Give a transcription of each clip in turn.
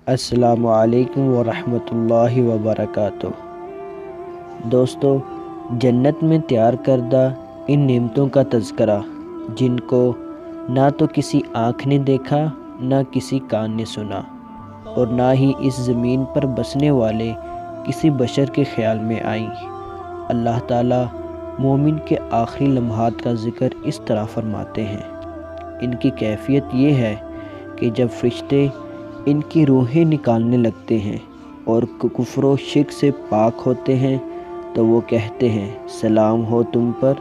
السلام علیکم ورحمۃ اللہ وبرکاتہ۔ دوستو، جنت میں تیار کردہ ان نعمتوں کا تذکرہ جن کو نہ تو کسی آنکھ نے دیکھا، نہ کسی کان نے سنا، اور نہ ہی اس زمین پر بسنے والے کسی بشر کے خیال میں آئیں۔ اللہ تعالیٰ مومن کے آخری لمحات کا ذکر اس طرح فرماتے ہیں۔ ان کی کیفیت یہ ہے کہ جب فرشتے ان کی روحیں نکالنے لگتے ہیں اور کفر و شرک سے پاک ہوتے ہیں تو وہ کہتے ہیں، سلام ہو تم پر،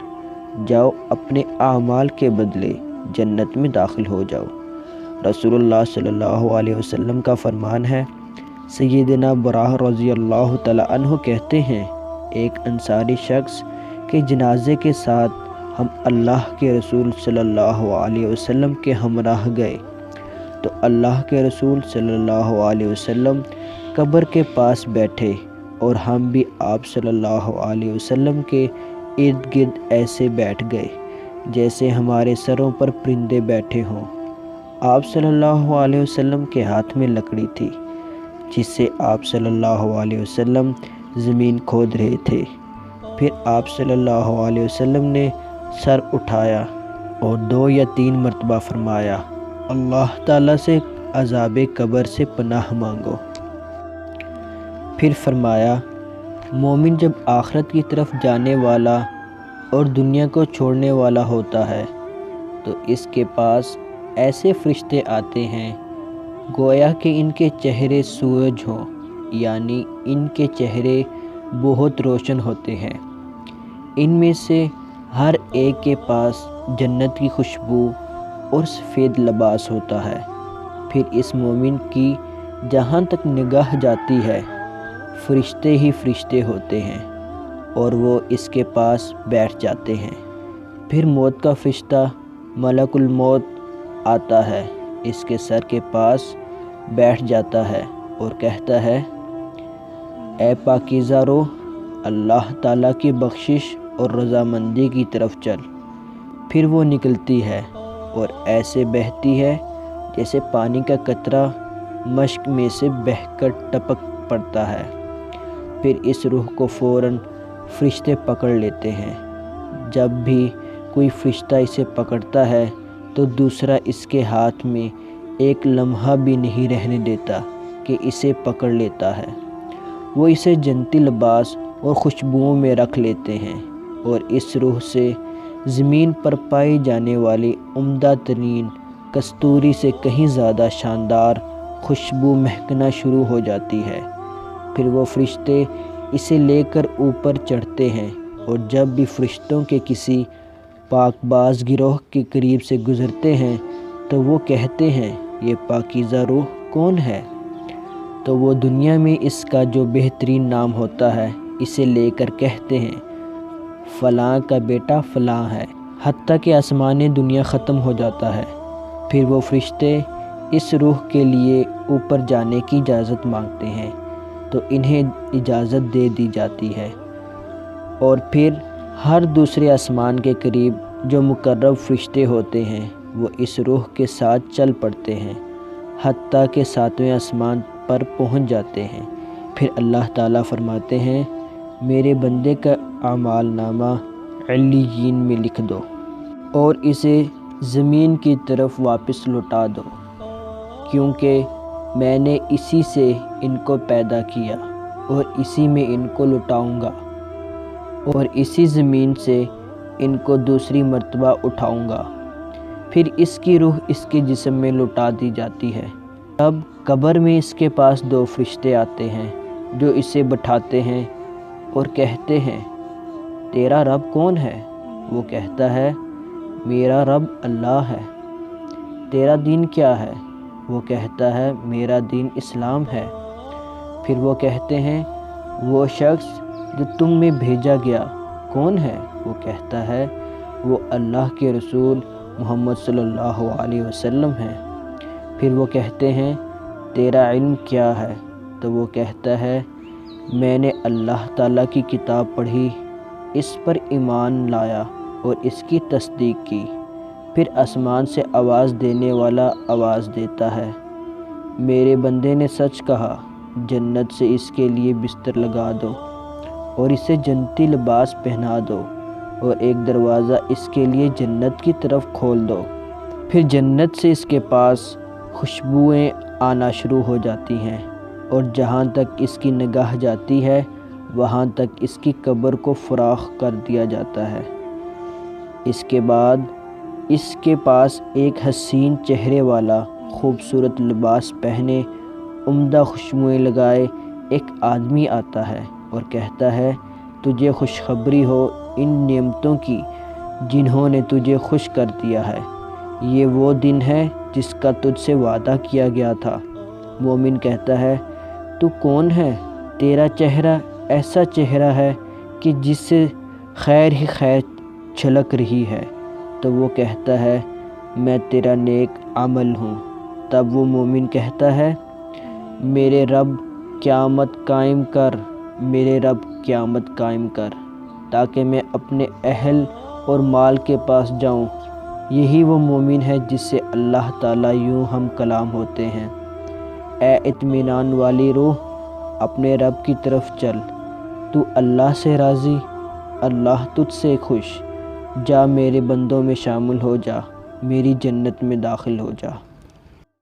جاؤ اپنے اعمال کے بدلے جنت میں داخل ہو جاؤ۔ رسول اللہ صلی اللہ علیہ وسلم کا فرمان ہے۔ سیدنا براہ رضی اللہ تعالی عنہ کہتے ہیں، ایک انصاری شخص کے جنازے کے ساتھ ہم اللہ کے رسول صلی اللہ علیہ وسلم کے ہمراہ گئے تو اللہ کے رسول صلی اللہ علیہ وسلم قبر کے پاس بیٹھے اور ہم بھی آپ صلی اللہ علیہ وسلم کے ارد گرد ایسے بیٹھ گئے جیسے ہمارے سروں پر پرندے بیٹھے ہوں۔ آپ صلی اللہ علیہ وسلم کے ہاتھ میں لکڑی تھی جس سے آپ صلی اللہ علیہ وسلم زمین کھود رہے تھے۔ پھر آپ صلی اللہ علیہ وسلم نے سر اٹھایا اور 2 یا 3 مرتبہ فرمایا، اللہ تعالیٰ سے عذاب قبر سے پناہ مانگو۔ پھر فرمایا، مومن جب آخرت کی طرف جانے والا اور دنیا کو چھوڑنے والا ہوتا ہے تو اس کے پاس ایسے فرشتے آتے ہیں گویا کہ ان کے چہرے سورج ہوں، یعنی ان کے چہرے بہت روشن ہوتے ہیں۔ ان میں سے ہر ایک کے پاس جنت کی خوشبو اور سفید لباس ہوتا ہے۔ پھر اس مومن کی جہاں تک نگاہ جاتی ہے فرشتے ہی فرشتے ہوتے ہیں اور وہ اس کے پاس بیٹھ جاتے ہیں۔ پھر موت کا فرشتہ ملک الموت آتا ہے، اس کے سر کے پاس بیٹھ جاتا ہے اور کہتا ہے، اے پاکیزہ روح، اللہ تعالیٰ کی بخشش اور رضامندی کی طرف چل۔ پھر وہ نکلتی ہے اور ایسے بہتی ہے جیسے پانی کا قطرہ مشک میں سے بہہ کر ٹپک پڑتا ہے۔ پھر اس روح کو فوراً فرشتے پکڑ لیتے ہیں۔ جب بھی کوئی فرشتہ اسے پکڑتا ہے تو دوسرا اس کے ہاتھ میں ایک لمحہ بھی نہیں رہنے دیتا کہ اسے پکڑ لیتا ہے۔ وہ اسے جنتی لباس اور خوشبوؤں میں رکھ لیتے ہیں اور اس روح سے زمین پر پائی جانے والی عمدہ ترین کستوری سے کہیں زیادہ شاندار خوشبو مہکنا شروع ہو جاتی ہے۔ پھر وہ فرشتے اسے لے کر اوپر چڑھتے ہیں اور جب بھی فرشتوں کے کسی پاک باز گروہ کے قریب سے گزرتے ہیں تو وہ کہتے ہیں، یہ پاکیزہ روح کون ہے؟ تو وہ دنیا میں اس کا جو بہترین نام ہوتا ہے اسے لے کر کہتے ہیں، فلاں کا بیٹا فلاں ہے، حتیٰ کہ آسمان دنیا ختم ہو جاتا ہے۔ پھر وہ فرشتے اس روح کے لیے اوپر جانے کی اجازت مانگتے ہیں تو انہیں اجازت دے دی جاتی ہے، اور پھر ہر دوسرے آسمان کے قریب جو مقرب فرشتے ہوتے ہیں وہ اس روح کے ساتھ چل پڑتے ہیں حتیٰ کہ 7ویں آسمان پر پہنچ جاتے ہیں۔ پھر اللہ تعالیٰ فرماتے ہیں، میرے بندے کا اعمال نامہ علیین میں لکھ دو اور اسے زمین کی طرف واپس لوٹا دو، کیونکہ میں نے اسی سے ان کو پیدا کیا اور اسی میں ان کو لٹاؤں گا اور اسی زمین سے ان کو دوسری مرتبہ اٹھاؤں گا۔ پھر اس کی روح اس کے جسم میں لوٹا دی جاتی ہے۔ تب قبر میں اس کے پاس 2 فرشتے آتے ہیں جو اسے بٹھاتے ہیں اور کہتے ہیں، تیرا رب کون ہے؟ وہ کہتا ہے، میرا رب اللہ ہے۔ تیرا دین کیا ہے؟ وہ کہتا ہے، میرا دین اسلام ہے۔ پھر وہ کہتے ہیں، وہ شخص جو تم میں بھیجا گیا کون ہے؟ وہ کہتا ہے، وہ اللہ کے رسول محمد صلی اللہ علیہ وسلم ہے۔ پھر وہ کہتے ہیں، تیرا علم کیا ہے؟ تو وہ کہتا ہے، میں نے اللہ تعالیٰ کی کتاب پڑھی، اس پر ایمان لایا اور اس کی تصدیق کی۔ پھر آسمان سے آواز دینے والا آواز دیتا ہے، میرے بندے نے سچ کہا، جنت سے اس کے لیے بستر لگا دو اور اسے جنتی لباس پہنا دو اور ایک دروازہ اس کے لیے جنت کی طرف کھول دو۔ پھر جنت سے اس کے پاس خوشبوئیں آنا شروع ہو جاتی ہیں اور جہاں تک اس کی نگاہ جاتی ہے وہاں تک اس کی قبر کو فراخ کر دیا جاتا ہے۔ اس کے بعد اس کے پاس ایک حسین چہرے والا، خوبصورت لباس پہنے، عمدہ خوشبوئیں لگائے ایک آدمی آتا ہے اور کہتا ہے، تجھے خوشخبری ہو ان نعمتوں کی جنہوں نے تجھے خوش کر دیا ہے، یہ وہ دن ہے جس کا تجھ سے وعدہ کیا گیا تھا۔ مومن کہتا ہے، تو کون ہے؟ تیرا چہرہ ایسا چہرہ ہے کہ جس سے خیر ہی خیر چھلک رہی ہے۔ تو وہ کہتا ہے، میں تیرا نیک عمل ہوں۔ تب وہ مومن کہتا ہے، میرے رب قیامت قائم کر، میرے رب قیامت قائم کر، تاکہ میں اپنے اہل اور مال کے پاس جاؤں۔ یہی وہ مومن ہے جس سے اللہ تعالیٰ یوں ہم کلام ہوتے ہیں، اے اطمینان والی روح، اپنے رب کی طرف چل، تو اللہ سے راضی، اللہ تجھ سے خوش، جا میرے بندوں میں شامل ہو جا، میری جنت میں داخل ہو جا۔